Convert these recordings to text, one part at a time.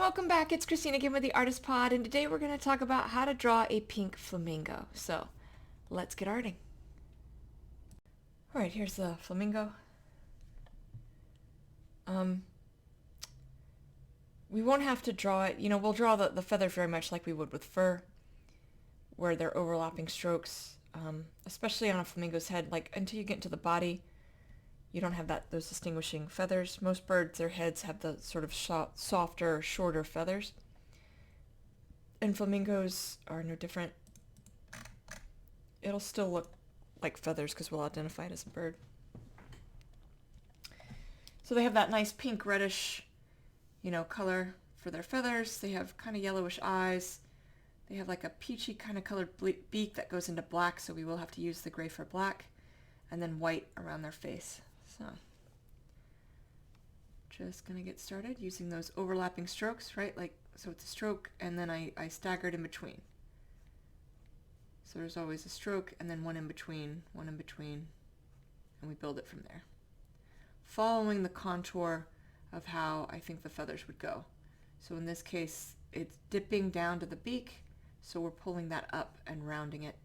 welcome back. It's Christine again with the Artist Pod, and today we're going to talk about how to draw a pink flamingo. So, let's get arting. Alright, here's the flamingo. We won't have to draw it. We'll draw the feathers very much like we would with fur, where they're overlapping strokes, especially on a flamingo's head. Like, until you get into the body, you don't have those distinguishing feathers. Most birds, their heads have the sort of softer, shorter feathers. And flamingos are no different. It'll still look like feathers because we'll identify it as a bird. So they have that nice pink reddish, color for their feathers. They have kind of yellowish eyes. They have like a peachy kind of colored beak that goes into black, so we will have to use the gray for black, and then white around their face. So just gonna get started using those overlapping strokes, right? So it's a stroke and then I staggered in between. So there's always a stroke and then one in between, and we build it from there, following the contour of how I think the feathers would go. So in this case, it's dipping down to the beak, so we're pulling that up and rounding it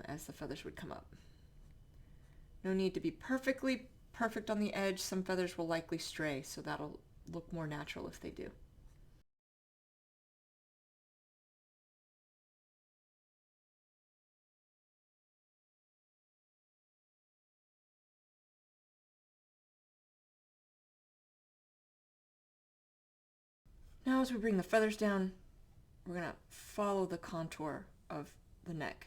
as the feathers would come up. No need to be perfect on the edge. Some feathers will likely stray, so that'll look more natural if they do. Now as we bring the feathers down, we're going to follow the contour of the neck.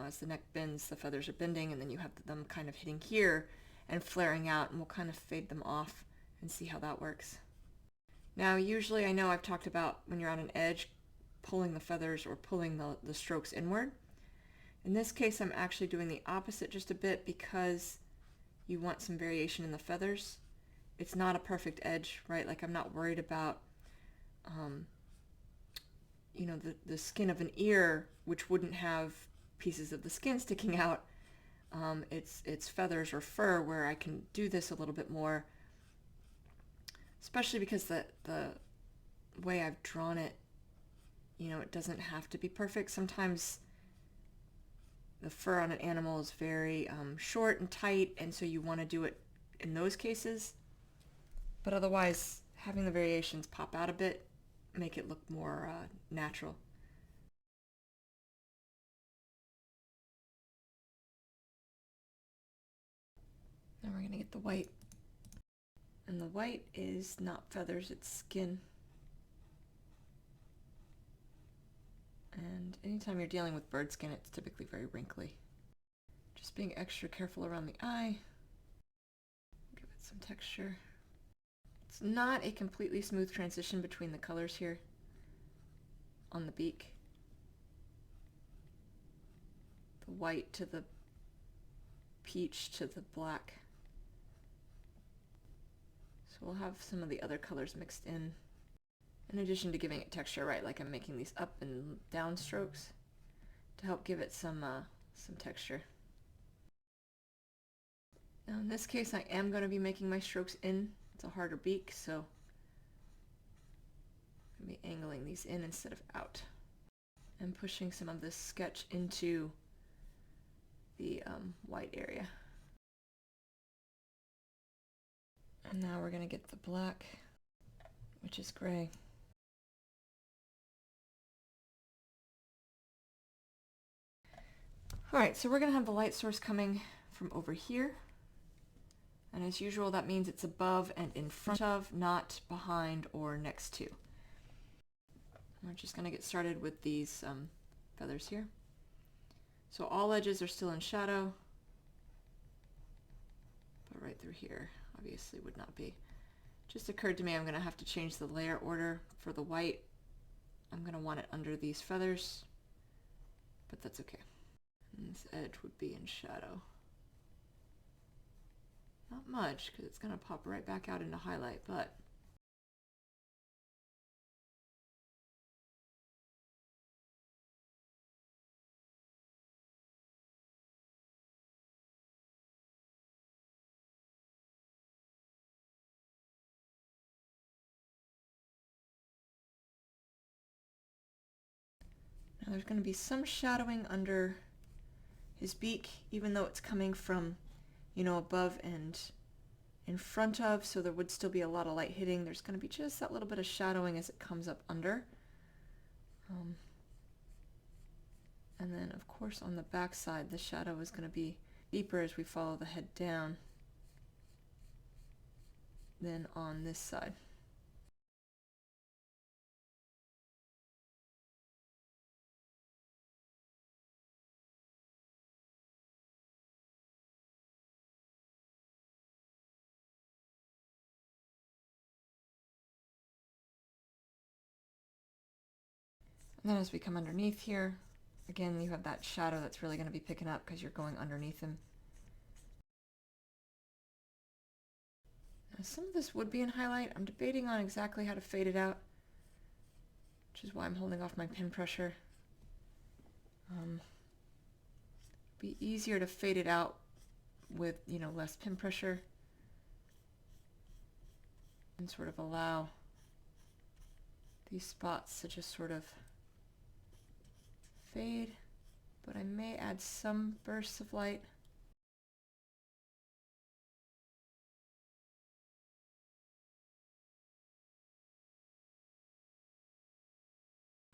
As the neck bends, the feathers are bending, and then you have them kind of hitting here and flaring out, and we'll kind of fade them off and see how that works. Now usually, I know I've talked about when you're on an edge, pulling the feathers or pulling the strokes inward. In this case, I'm actually doing the opposite just a bit because you want some variation in the feathers. It's not a perfect edge, right? Like, I'm not worried about the skin of an ear, which wouldn't have pieces of the skin sticking out. It's feathers or fur where I can do this a little bit more, especially because the way I've drawn it, it doesn't have to be perfect. Sometimes the fur on an animal is very short and tight, and so you want to do it in those cases. But otherwise, having the variations pop out a bit, make it look more natural. Now we're going to get the white. And the white is not feathers, it's skin. And anytime you're dealing with bird skin, it's typically very wrinkly. Just being extra careful around the eye. Give it some texture. It's not a completely smooth transition between the colors here on the beak. The white to the peach to the black. So we'll have some of the other colors mixed in addition to giving it texture, right? Like I'm making these up and down strokes to help give it some texture. Now in this case, I am going to be making my strokes in. It's a harder beak, so I'm going to be angling these in instead of out and pushing some of this sketch into the white area. And now we're going to get the black, which is gray. Alright, so we're going to have the light source coming from over here. And as usual, that means it's above and in front of, not behind or next to. We're just going to get started with these feathers here. So all edges are still in shadow, but right through here obviously would not be. Just occurred to me I'm going to have to change the layer order for the white. I'm going to want it under these feathers, but that's okay. And this edge would be in shadow. Not much, because it's going to pop right back out into highlight, but Now there's going to be some shadowing under his beak, even though it's coming from, above and in front of, so there would still be a lot of light hitting. There's going to be just that little bit of shadowing as it comes up under. And then, of course, on the back side, the shadow is going to be deeper as we follow the head down than on this side. And then as we come underneath here, again, you have that shadow that's really going to be picking up because you're going underneath him. Now, some of this would be in highlight. I'm debating on exactly how to fade it out, which is why I'm holding off my pen pressure. Be easier to fade it out with, less pin pressure and sort of allow these spots to just sort of fade, but I may add some bursts of light.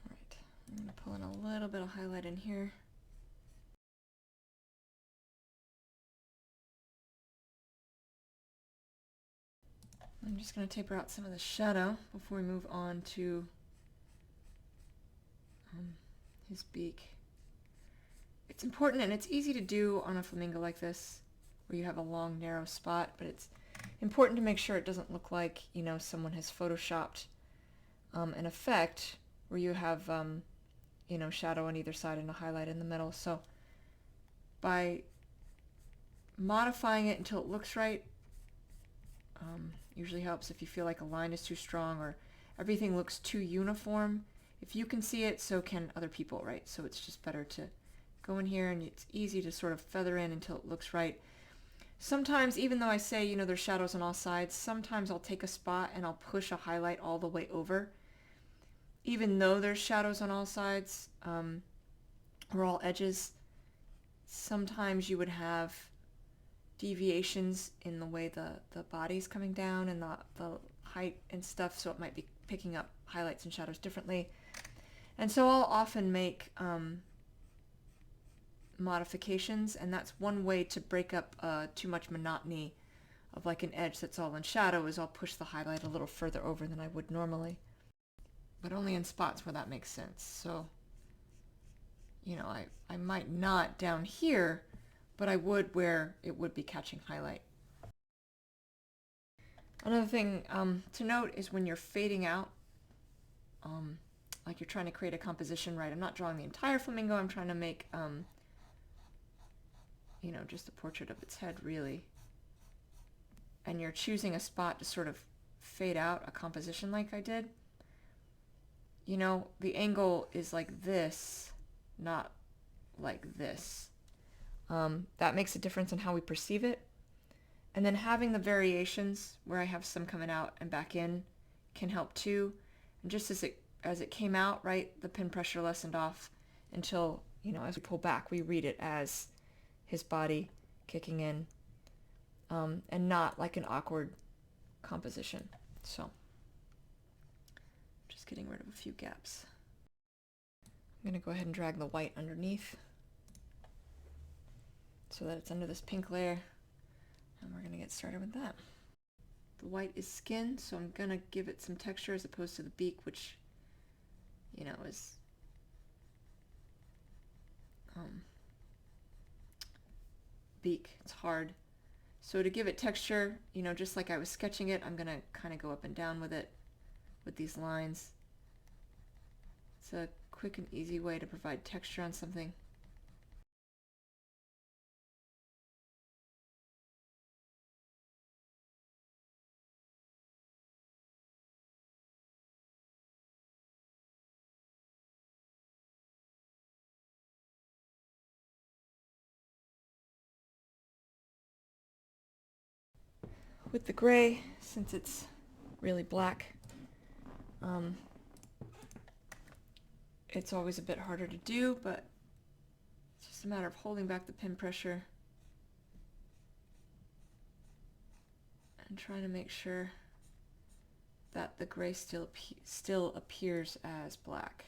All right, I'm going to pull in a little bit of highlight in here. I'm just going to taper out some of the shadow before we move on to his beak. It's important, and it's easy to do on a flamingo like this, where you have a long, narrow spot, but it's important to make sure it doesn't look like, someone has photoshopped an effect where you have, shadow on either side and a highlight in the middle. So by modifying it until it looks right, usually helps. If you feel like a line is too strong or everything looks too uniform, if you can see it, so can other people, right? So it's just better to go in here, and it's easy to sort of feather in until it looks right. Sometimes, even though I say, there's shadows on all sides, sometimes I'll take a spot and I'll push a highlight all the way over. Even though there's shadows on all sides, or all edges, sometimes you would have deviations in the way the body's coming down and the height and stuff, so it might be picking up highlights and shadows differently. And so I'll often make modifications, and that's one way to break up too much monotony of like an edge that's all in shadow, is I'll push the highlight a little further over than I would normally, but only in spots where that makes sense. So I might not down here, but I would where it would be catching highlight. Another thing to note is when you're fading out, like you're trying to create a composition, right? I'm not drawing the entire flamingo, I'm trying to make just a portrait of its head, really. And you're choosing a spot to sort of fade out a composition like I did. The angle is like this, not like this. That makes a difference in how we perceive it. And then having the variations where I have some coming out and back in can help too. And just as it came out, right, the pin pressure lessened off until, as we pull back, we read it as his body kicking in, and not like an awkward composition. So just getting rid of a few gaps. I'm going to go ahead and drag the white underneath so that it's under this pink layer, and we're going to get started with that. The white is skin, so I'm going to give it some texture as opposed to the beak, which is beak. It's hard. So to give it texture, just like I was sketching it, I'm going to kind of go up and down with it with these lines. It's a quick and easy way to provide texture on something. With the gray, since it's really black, it's always a bit harder to do, but it's just a matter of holding back the pin pressure and trying to make sure that the gray still appears as black.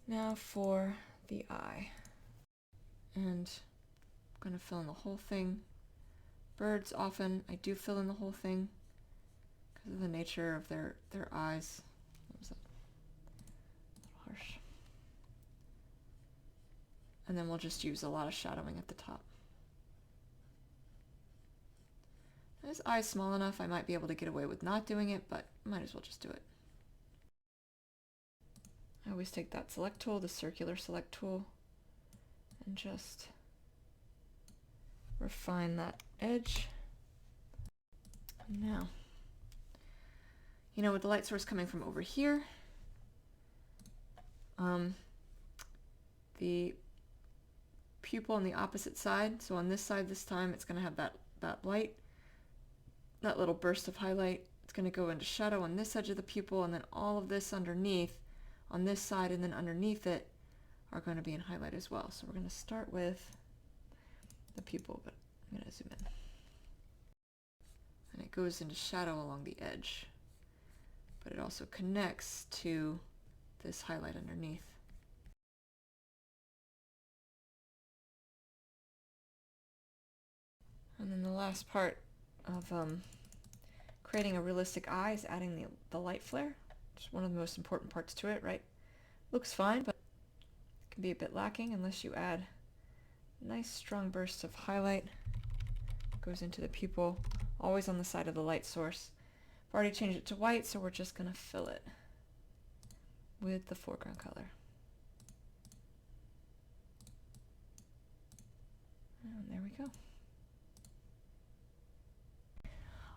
Now for the eye. And I'm going to fill in the whole thing. Birds often, I do fill in the whole thing because of the nature of their eyes. What was that? A little harsh. And then we'll just use a lot of shadowing at the top. This eye's small enough, I might be able to get away with not doing it, but might as well just do it. I always take that select tool, the circular select tool, and just refine that edge. And now, you know, with the light source coming from over here, the pupil on the opposite side, so on this side this time it's going to have that light, that little burst of highlight. It's going to go into shadow on this edge of the pupil, and then all of this underneath on this side and then underneath it are going to be in highlight as well. So we're going to start with the pupil, but I'm going to zoom in. And it goes into shadow along the edge, but it also connects to this highlight underneath. And then the last part of creating a realistic eye is adding the light flare. It's one of the most important parts to it, right? Looks fine, but it can be a bit lacking unless you add nice strong bursts of highlight. Goes into the pupil, always on the side of the light source. I've already changed it to white, so we're just going to fill it with the foreground color. And there we go.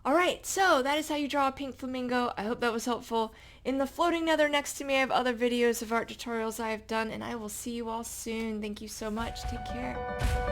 Alright, so that is how you draw a pink flamingo. I hope that was helpful. In the floating nether next to me, I have other videos of art tutorials I have done, and I will see you all soon. Thank you so much. Take care.